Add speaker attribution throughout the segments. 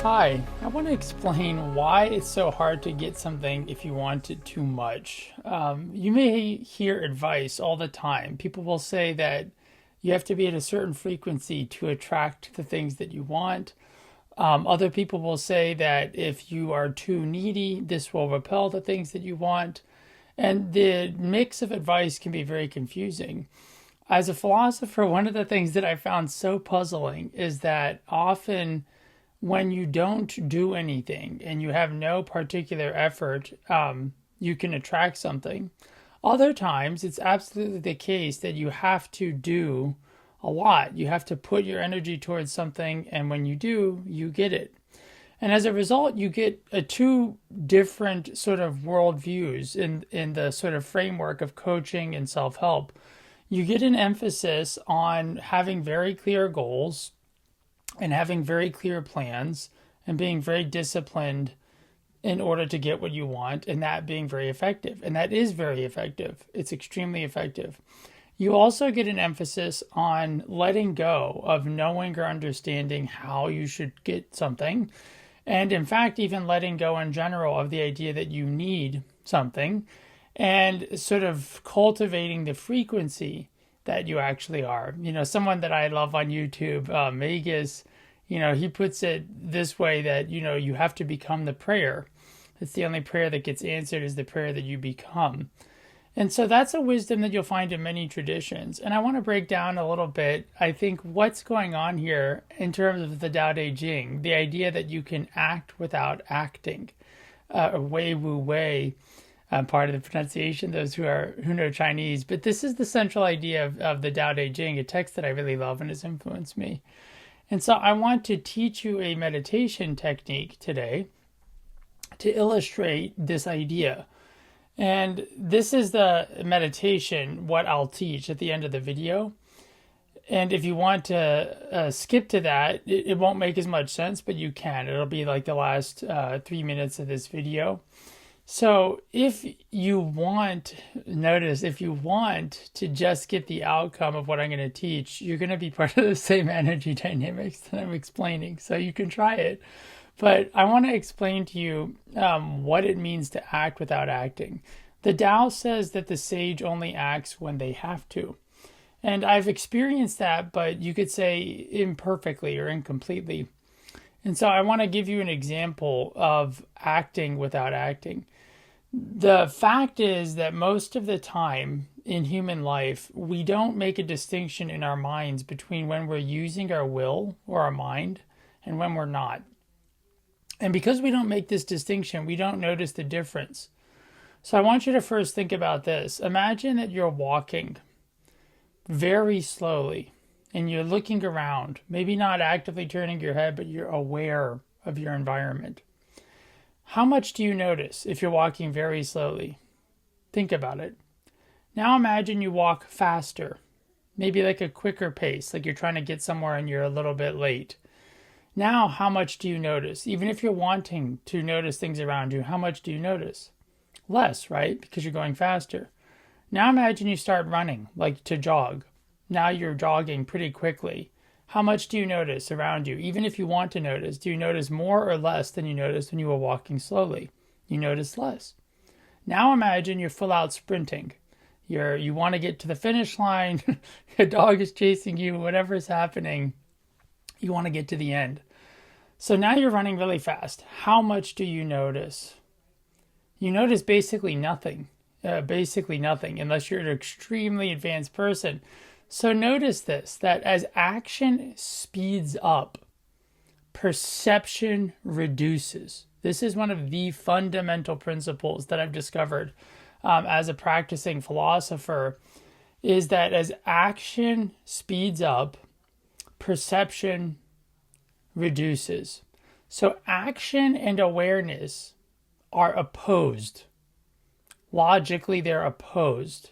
Speaker 1: Hi, I want to explain why it's so hard to get something if you want it too much. You may hear advice all the time. People will say that you have to be at a certain frequency to attract the things that you want. Other people will say that if you are too needy, this will repel the things that you want. And the mix of advice can be very confusing. As a philosopher, one of the things that I found so puzzling is that often when you don't do anything and you have no particular effort, you can attract something. Other times, it's absolutely the case that you have to do a lot. You have to put your energy towards something, and when you do, you get it. And as a result, you get two different sort of worldviews in the sort of framework of coaching and self-help. You get an emphasis on having very clear goals and having very clear plans and being very disciplined in order to get what you want, and that being very effective. And that is very effective. It's extremely effective. You also get an emphasis on letting go of knowing or understanding how you should get something. And in fact, even letting go in general of the idea that you need something and sort of cultivating the frequency that you actually are. Someone that I love on YouTube, Magus, he puts it this way that, you have to become the prayer. It's the only prayer that gets answered is the prayer that you become. And so that's a wisdom that you'll find in many traditions. And I want to break down a little bit, I think, what's going on here in terms of the Tao Te Ching, the idea that you can act without acting, wei wu wei. Part of the pronunciation, those who know Chinese. But this is the central idea of the Tao Te Ching, a text that I really love and has influenced me. And so I want to teach you a meditation technique today to illustrate this idea. And this is the meditation, what I'll teach at the end of the video. And if you want to skip to that, it won't make as much sense, but you can. It'll be like the last 3 minutes of this video. So if you want to just get the outcome of what I'm going to teach, you're going to be part of the same energy dynamics that I'm explaining. So you can try it. But I want to explain to you what it means to act without acting. The Tao says that the sage only acts when they have to. And I've experienced that, but you could say imperfectly or incompletely. And so I want to give you an example of acting without acting. The fact is that most of the time in human life, we don't make a distinction in our minds between when we're using our will or our mind and when we're not. And because we don't make this distinction, we don't notice the difference. So I want you to first think about this. Imagine that you're walking very slowly and you're looking around, maybe not actively turning your head, but you're aware of your environment. How much do you notice if you're walking very slowly? Think about it. Now imagine you walk faster, maybe like a quicker pace, like you're trying to get somewhere and you're a little bit late. Now, how much do you notice? Even if you're wanting to notice things around you, how much do you notice? Less, right? Because you're going faster. Now imagine you start running, like to jog. Now you're jogging pretty quickly. How much do you notice around you? Even if you want to notice, do you notice more or less than you noticed when you were walking slowly? You notice less. Now imagine you're full out sprinting. You want to get to the finish line. Your dog is chasing you, whatever is happening. You want to get to the end. So now you're running really fast. How much do you notice? You notice basically nothing. Unless you're an extremely advanced person. So notice this, that as action speeds up, perception reduces. This is one of the fundamental principles that I've discovered as a practicing philosopher, is that as action speeds up, perception reduces. So action and awareness are opposed. Logically, they're opposed.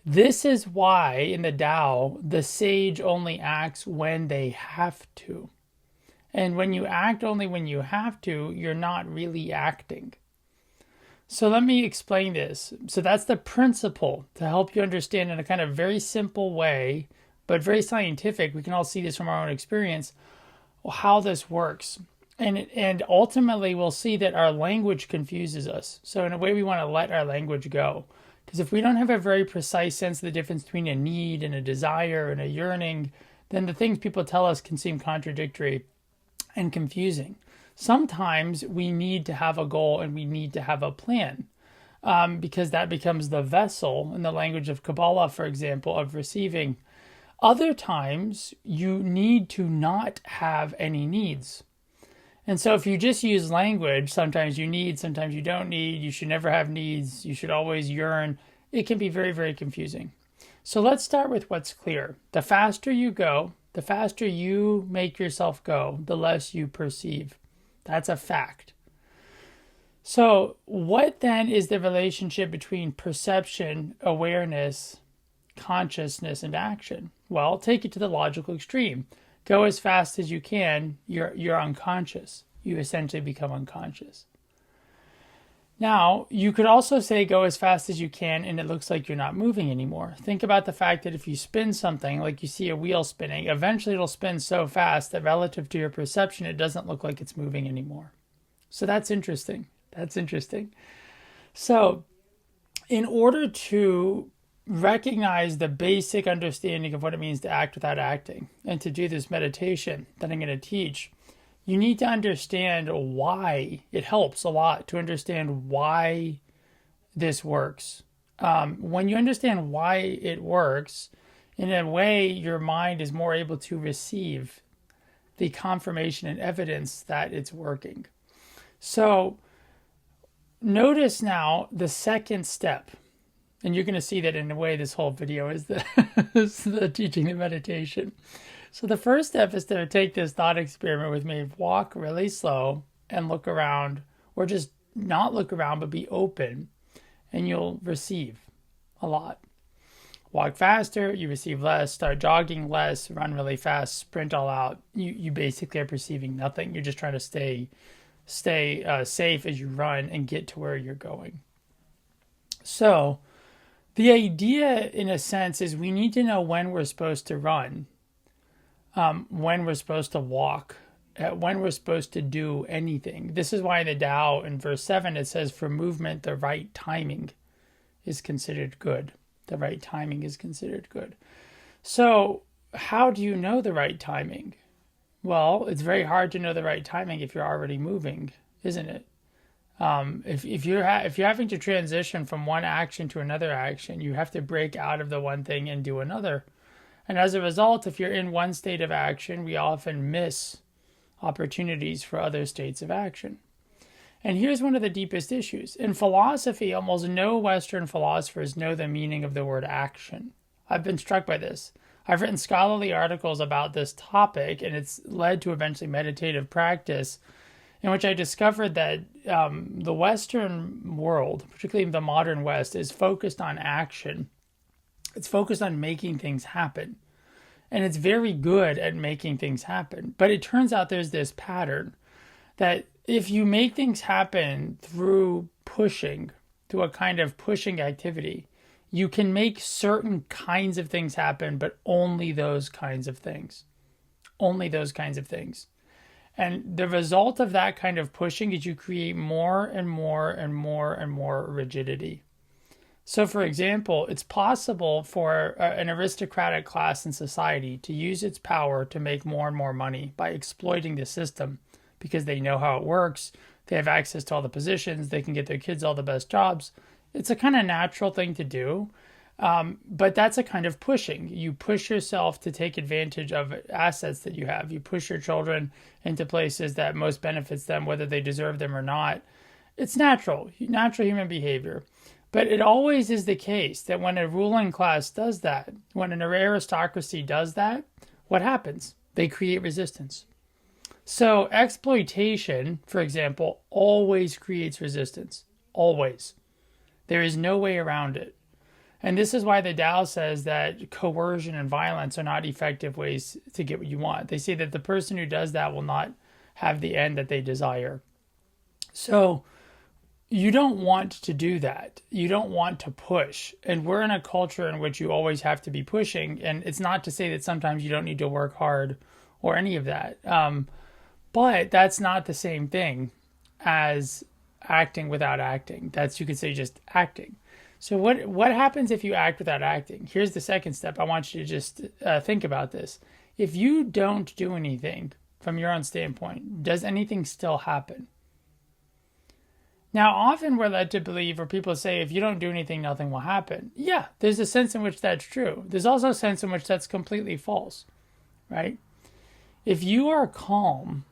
Speaker 1: This is why in the Tao, the sage only acts when they have to. And when you act only when you have to, you're not really acting. So let me explain this. So that's the principle to help you understand in a kind of very simple way, but very scientific. We can all see this from our own experience, how this works. And ultimately, we'll see that our language confuses us. So in a way, we want to let our language go. Because if we don't have a very precise sense of the difference between a need and a desire and a yearning, then the things people tell us can seem contradictory and confusing. Sometimes we need to have a goal and we need to have a plan, because that becomes the vessel, in the language of Kabbalah, for example, of receiving. Other times, you need to not have any needs. And so if you just use language, sometimes you need, sometimes you don't need, you should never have needs, you should always yearn, it can be very, very confusing. So let's start with what's clear. The faster you go, the faster you make yourself go, the less you perceive. That's a fact. So what then is the relationship between perception, awareness, consciousness, and action? Well, take it to the logical extreme. Go as fast as you can, you're unconscious. You essentially become unconscious. Now, you could also say go as fast as you can and it looks like you're not moving anymore. Think about the fact that if you spin something, like you see a wheel spinning, eventually it'll spin so fast that relative to your perception, it doesn't look like it's moving anymore. So that's interesting. That's interesting. So in order to recognize the basic understanding of what it means to act without acting, and to do this meditation that I'm going to teach, you need to understand why. It helps a lot to understand why this works. When you understand why it works, in a way, your mind is more able to receive the confirmation and evidence that it's working. So notice now the second step. And you're going to see that in a way this whole video is the teaching the meditation. So the first step is to take this thought experiment with me. Walk really slow and look around, or just not look around, but be open, and you'll receive a lot. Walk faster, you receive less. Start jogging less, run really fast, sprint all out. You basically are perceiving nothing. You're just trying to stay safe as you run and get to where you're going. So the idea, in a sense, is we need to know when we're supposed to run, when we're supposed to walk, when we're supposed to do anything. This is why in the Tao, in verse 7, it says, for movement, the right timing is considered good. The right timing is considered good. So how do you know the right timing? Well, it's very hard to know the right timing if you're already moving, isn't it? If you're having to transition from one action to another action, you have to break out of the one thing and do another. And as a result, if you're in one state of action, we often miss opportunities for other states of action. And here's one of the deepest issues. In philosophy, almost no Western philosophers know the meaning of the word action. I've been struck by this. I've written scholarly articles about this topic, and it's led to eventually meditative practice, in which I discovered that the Western world, particularly the modern West, is focused on action. It's focused on making things happen. And it's very good at making things happen. But it turns out there's this pattern that if you make things happen through pushing, through a kind of pushing activity, you can make certain kinds of things happen, but only those kinds of things. Only those kinds of things. And the result of that kind of pushing is you create more and more and more and more rigidity. So, for example, it's possible for an aristocratic class in society to use its power to make more and more money by exploiting the system because they know how it works. They have access to all the positions. They can get their kids all the best jobs. It's a kind of natural thing to do. But that's a kind of pushing. You push yourself to take advantage of assets that you have. You push your children into places that most benefits them, whether they deserve them or not. It's natural human behavior. But it always is the case that when a ruling class does that, when an aristocracy does that, what happens? They create resistance. So exploitation, for example, always creates resistance. Always. There is no way around it. And this is why the Tao says that coercion and violence are not effective ways to get what you want. They say that the person who does that will not have the end that they desire. So you don't want to do that. You don't want to push. And we're in a culture in which you always have to be pushing. And it's not to say that sometimes you don't need to work hard or any of that. But that's not the same thing as acting without acting. That's, you could say, just acting. So what happens if you act without acting? Here's the second step. I want you to just think about this. If you don't do anything from your own standpoint, does anything still happen? Now, often we're led to believe, or people say, if you don't do anything, nothing will happen. Yeah, there's a sense in which that's true. There's also a sense in which that's completely false, right? If you are calm,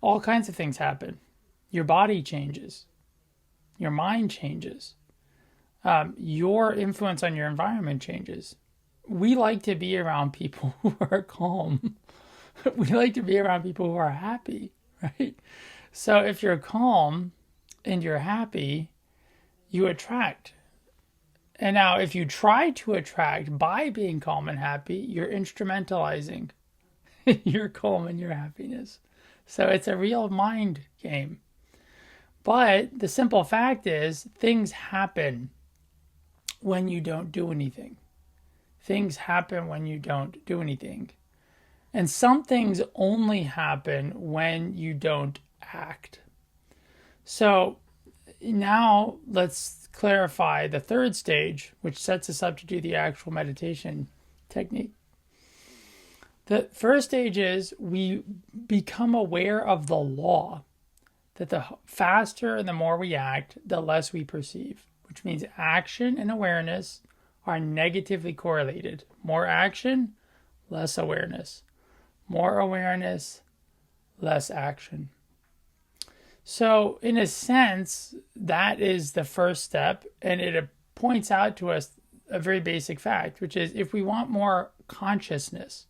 Speaker 1: all kinds of things happen. Your body changes. Your mind changes. Your influence on your environment changes. We like to be around people who are calm. We like to be around people who are happy, right? So if you're calm and you're happy, you attract. And now if you try to attract by being calm and happy, you're instrumentalizing your calm and your happiness. So it's a real mind game. But the simple fact is, things happen when you don't do anything. Things happen when you don't do anything. And some things only happen when you don't act. So now let's clarify the third stage, which sets us up to do the actual meditation technique. The first stage is we become aware of the law that the faster and the more we act, the less we perceive, which means action and awareness are negatively correlated. More action, less awareness. More awareness, less action. So in a sense, that is the first step, and it points out to us a very basic fact, which is if we want more consciousness,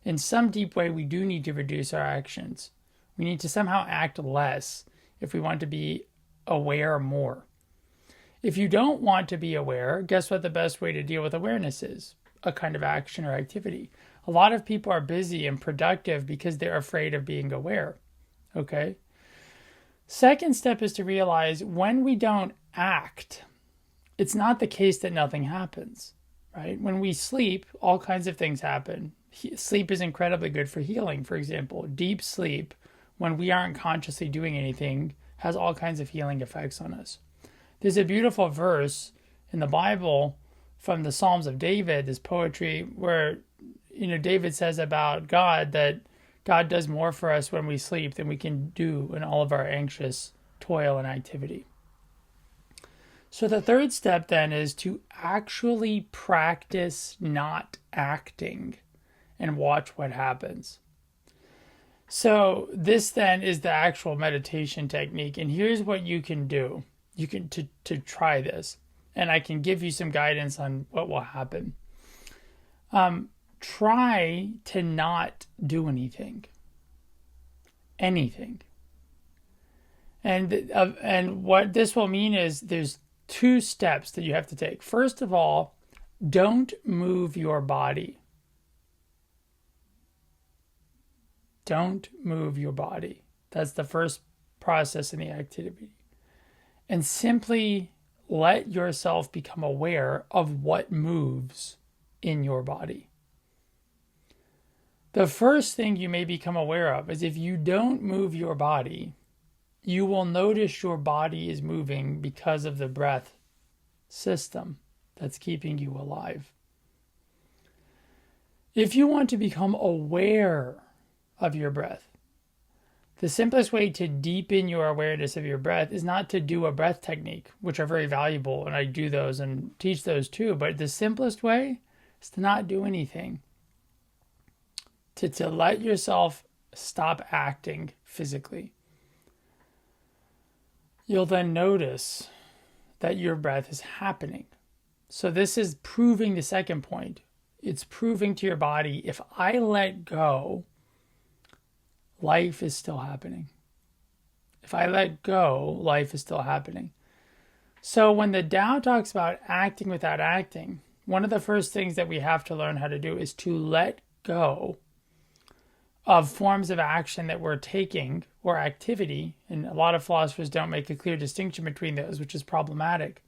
Speaker 1: in some deep way, we do need to reduce our actions. We need to somehow act less if we want to be aware more. If you don't want to be aware, guess what the best way to deal with awareness is? A kind of action or activity. A lot of people are busy and productive because they're afraid of being aware. Okay? Second step is to realize when we don't act, it's not the case that nothing happens, right? When we sleep, all kinds of things happen. Sleep is incredibly good for healing, for example. Deep sleep, when we aren't consciously doing anything, has all kinds of healing effects on us. There's a beautiful verse in the Bible from the Psalms of David, this poetry, where David says about God that God does more for us when we sleep than we can do in all of our anxious toil and activity. So the third step then is to actually practice not acting and watch what happens. So this then is the actual meditation technique. And here's what you can do. You can to try this. And I can give you some guidance on what will happen. Try to not do anything. Anything. And what this will mean is there's two steps that you have to take. First of all, don't move your body. Don't move your body. That's the first process in the activity. And simply let yourself become aware of what moves in your body. The first thing you may become aware of is if you don't move your body, you will notice your body is moving because of the breath system that's keeping you alive. If you want to become aware of your breath, the simplest way to deepen your awareness of your breath is not to do a breath technique, which are very valuable, and I do those and teach those too, but the simplest way is to not do anything. To let yourself stop acting physically. You'll then notice that your breath is happening. So this is proving the second point. It's proving to your body, if I let go, life is still happening. If I let go, life is still happening. So when the Tao talks about acting without acting, one of the first things that we have to learn how to do is to let go of forms of action that we're taking or activity. And a lot of philosophers don't make a clear distinction between those, which is problematic.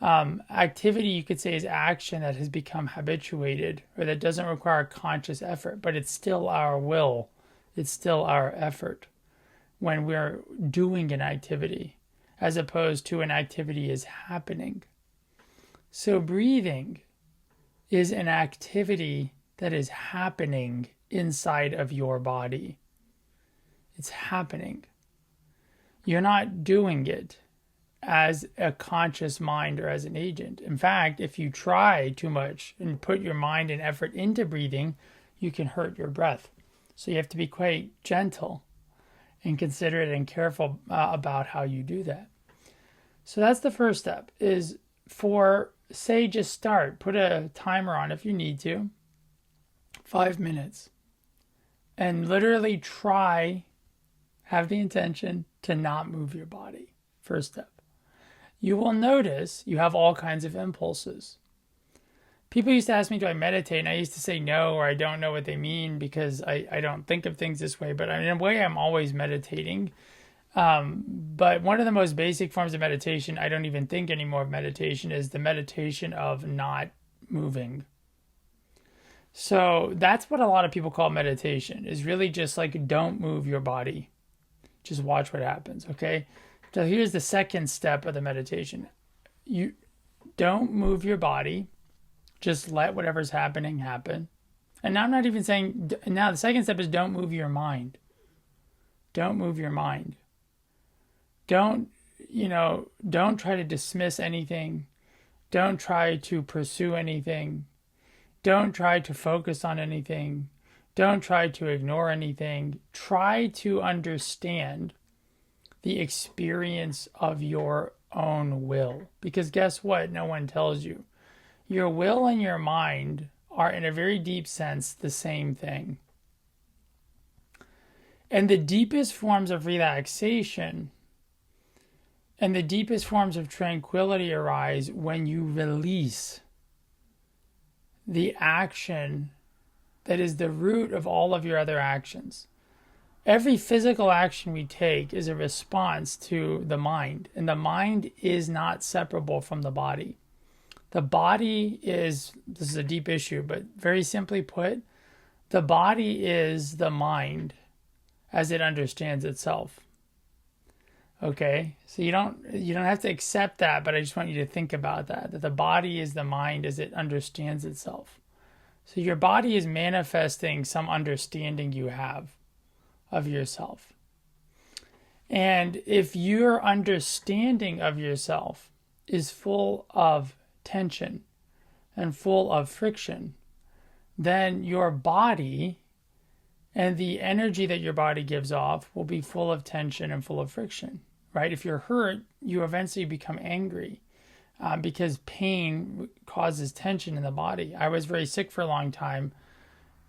Speaker 1: Activity, you could say, is action that has become habituated or that doesn't require conscious effort, but it's still our will It's still our effort when we're doing an activity, as opposed to an activity is happening. So breathing is an activity that is happening inside of your body. It's happening. You're not doing it as a conscious mind or as an agent. In fact, if you try too much and put your mind and effort into breathing, you can hurt your breath. So you have to be quite gentle and considerate and careful about how you do that. So that's the first step, is for, say, just start. Put a timer on if you need to, 5 minutes. And literally try, have the intention to not move your body. First step. You will notice you have all kinds of impulses. People used to ask me, do I meditate? And I used to say no, or I don't know what they mean because I don't think of things this way. But in a way, I'm always meditating. But one of the most basic forms of meditation, I don't even think anymore of meditation, is the meditation of not moving. So that's what a lot of people call meditation, is really just like, don't move your body. Just watch what happens, okay? So here's the second step of the meditation. You don't move your body. Just let whatever's happening happen. And now I'm not even saying, now the second step is don't move your mind. Don't move your mind. Don't try to dismiss anything. Don't try to pursue anything. Don't try to focus on anything. Don't try to ignore anything. Try to understand the experience of your own will. Because guess what? No one tells you. Your will and your mind are, in a very deep sense, the same thing. And the deepest forms of relaxation and the deepest forms of tranquility arise when you release the action that is the root of all of your other actions. Every physical action we take is a response to the mind, and the mind is not separable from the body. The body is, this is a deep issue, but very simply put, the body is the mind as it understands itself. Okay, so you don't have to accept that, but I just want you to think about that the body is the mind as it understands itself. So your body is manifesting some understanding you have of yourself. And if your understanding of yourself is full of tension and full of friction, then your body and the energy that your body gives off will be full of tension and full of friction, right? If you're hurt, you eventually become angry because pain causes tension in the body. I was very sick for a long time,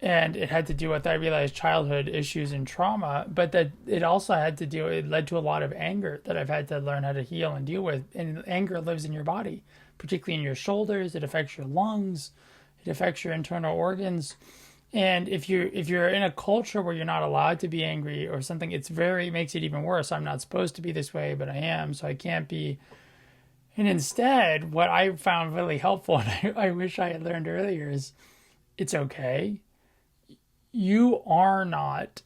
Speaker 1: and it had to do with, I realized, childhood issues and trauma, but that it also had to do, it led to a lot of anger that I've had to learn how to heal and deal with. And anger lives in your body, particularly in your shoulders. It affects your lungs. It affects your internal organs. And if you're in a culture where you're not allowed to be angry or something, it makes it even worse. I'm not supposed to be this way, but I am, so I can't be. And instead, what I found really helpful, and I wish I had learned earlier, is it's okay. You are not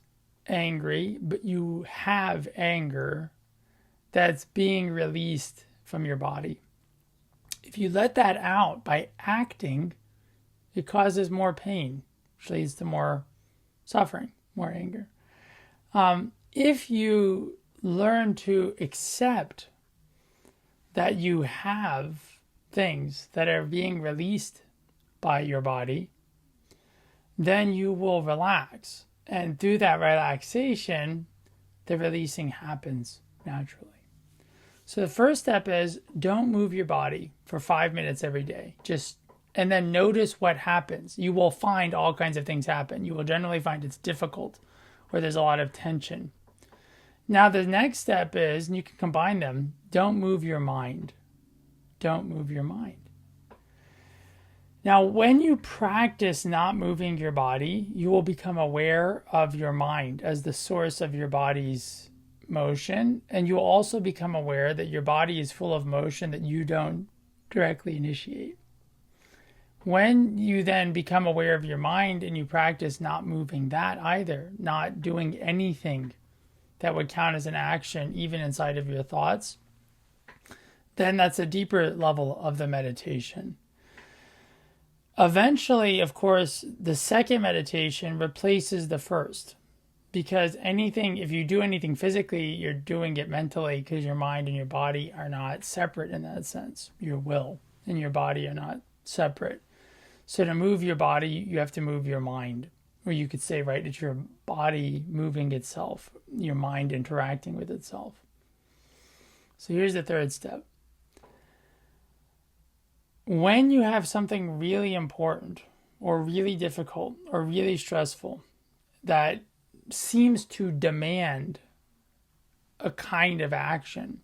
Speaker 1: angry, but you have anger that's being released from your body. If you let that out by acting, it causes more pain, which leads to more suffering, more anger. If you learn to accept that you have things that are being released by your body, then you will relax. And through that relaxation, the releasing happens naturally. So the first step is don't move your body for 5 minutes every day. And then notice what happens. You will find all kinds of things happen. You will generally find it's difficult or there's a lot of tension. Now the next step is, and you can combine them, don't move your mind. Don't move your mind. Now, when you practice not moving your body, you will become aware of your mind as the source of your body's motion. And you will also become aware that your body is full of motion that you don't directly initiate. When you then become aware of your mind and you practice not moving that either, not doing anything that would count as an action, even inside of your thoughts, then that's a deeper level of the meditation. Eventually, of course, the second meditation replaces the first, because if you do anything physically, you're doing it mentally, because your mind and your body are not separate in that sense. Your will and your body are not separate. So to move your body, you have to move your mind. Or you could say, right, it's your body moving itself, your mind interacting with itself. So here's the third step. When you have something really important or really difficult or really stressful that seems to demand a kind of action,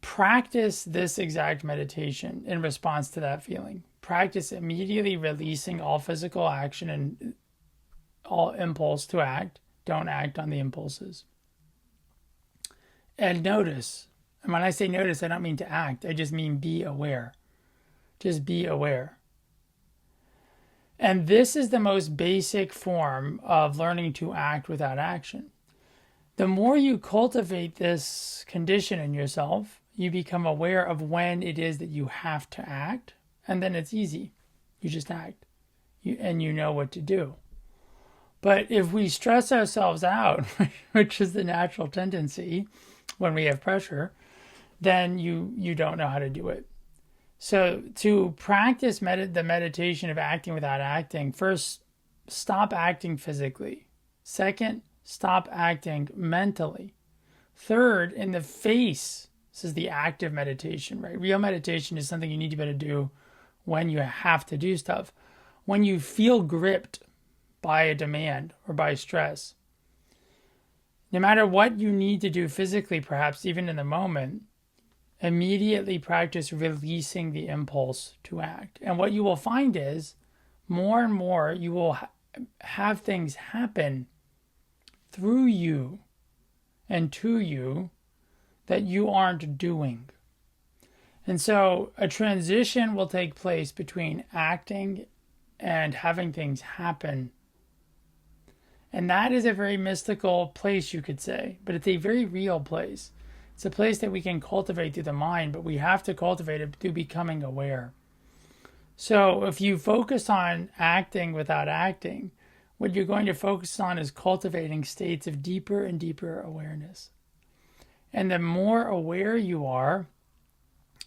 Speaker 1: practice this exact meditation in response to that feeling. Practice immediately releasing all physical action and all impulse to act. Don't act on the impulses. And notice. And when I say notice, I don't mean to act. I just mean be aware. Just be aware. And this is the most basic form of learning to act without action. The more you cultivate this condition in yourself, you become aware of when it is that you have to act, and then it's easy. You just act, and you know what to do. But if we stress ourselves out, which is the natural tendency when we have pressure, then you don't know how to do it. So to practice the meditation of acting without acting, first, stop acting physically. Second, stop acting mentally. Third, in the face, this is the active meditation, right? Real meditation is something you need to be able to do when you have to do stuff. When you feel gripped by a demand or by stress, no matter what you need to do physically, perhaps even in the moment, immediately practice releasing the impulse to act. And what you will find is more and more you will have things happen through you and to you that you aren't doing. And so a transition will take place between acting and having things happen. And that is a very mystical place, you could say, but it's a very real place. It's a place that we can cultivate through the mind, but we have to cultivate it through becoming aware. So if you focus on acting without acting, what you're going to focus on is cultivating states of deeper and deeper awareness. And the more aware you are,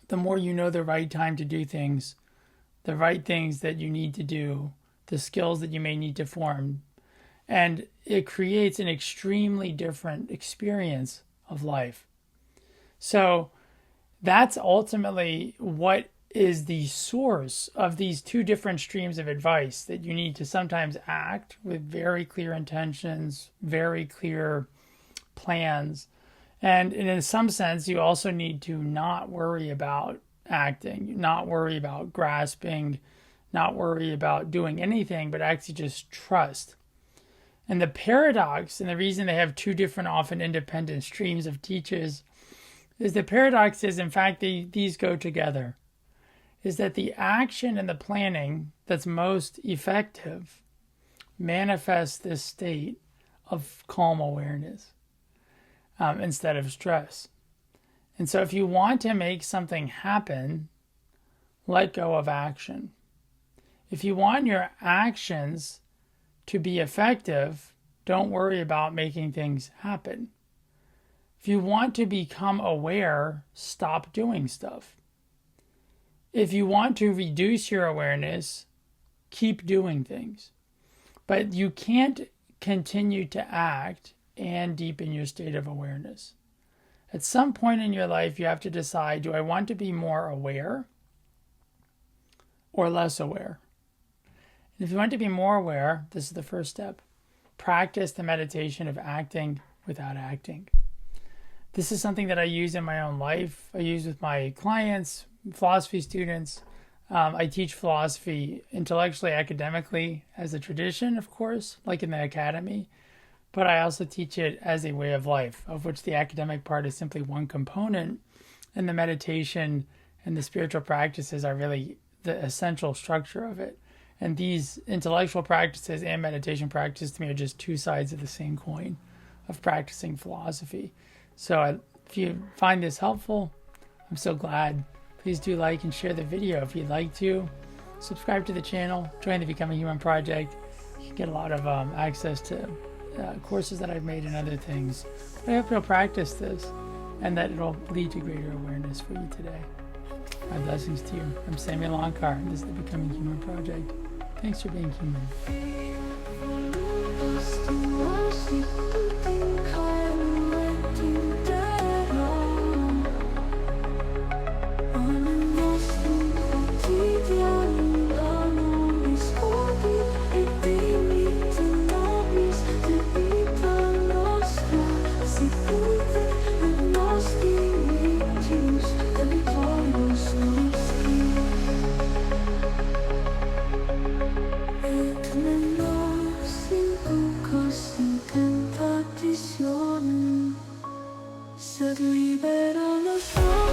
Speaker 1: the more you know the right time to do things, the right things that you need to do, the skills that you may need to form. And it creates an extremely different experience of life. So that's ultimately what is the source of these two different streams of advice, that you need to sometimes act with very clear intentions, very clear plans. And in some sense, you also need to not worry about acting, not worry about grasping, not worry about doing anything, but actually just trust. And the paradox, and the reason they have two different, often independent streams of teachers, is the paradox is, in fact, these go together, is that the action and the planning that's most effective manifests this state of calm awareness instead of stress. And so if you want to make something happen, let go of action. If you want your actions to be effective, don't worry about making things happen. If you want to become aware, stop doing stuff. If you want to reduce your awareness, keep doing things. But you can't continue to act and deepen your state of awareness. At some point in your life, you have to decide, do I want to be more aware or less aware? And if you want to be more aware, this is the first step. Practice the meditation of acting without acting. This is something that I use in my own life. I use with my clients, philosophy students. I teach philosophy intellectually, academically, as a tradition, of course, like in the academy. But I also teach it as a way of life, of which the academic part is simply one component, and the meditation and the spiritual practices are really the essential structure of it. And these intellectual practices and meditation practice to me are just two sides of the same coin of practicing philosophy. So if you find this helpful, I'm so glad. Please do like and share the video if you'd like to. Subscribe to the channel, join the Becoming Human Project. You can get a lot of access to courses that I've made and other things. I hope you'll practice this and that it'll lead to greater awareness for you today. My blessings to you. I'm Samuel Loncar, and this is the Becoming Human Project. Thanks for being human.
Speaker 2: Se libera lo